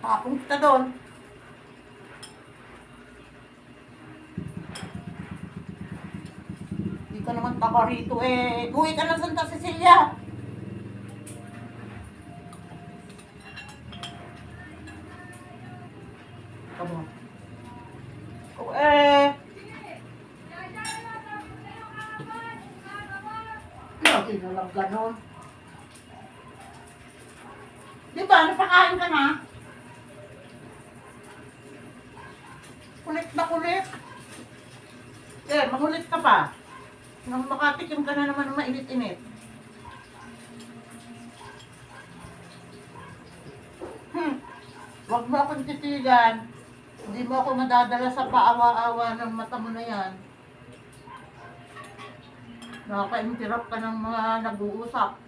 Tapong kita doon. Hindi ka naman taga rito eh. Uwi ka ng Santa Cecilia. Kamu. Oh lagi na lang ganon. Di ba, napakain ka na? Kulit na kulit. Eh, magulit ka pa. Nang makatikim ka na naman ng mainit-init. Huwag mo akong titigan. Hindi mo ako madadala sa paawa-awa ng mata mo na yan. Nakaka-interrupt ka ng mga nag-uusap.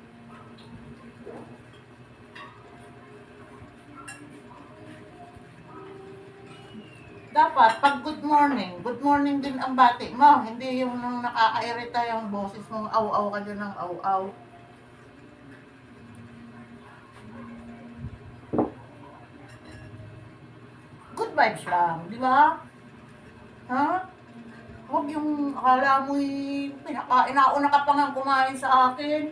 Dapat, pag good morning din ang bati mo. Hindi yung nang nakaka-irita yung boses mong aw-aw ka dyan ng aw-aw. Good vibes lang, di ba? Ha? Huwag yung akala mo'y inauna ka pa nga kumain sa akin.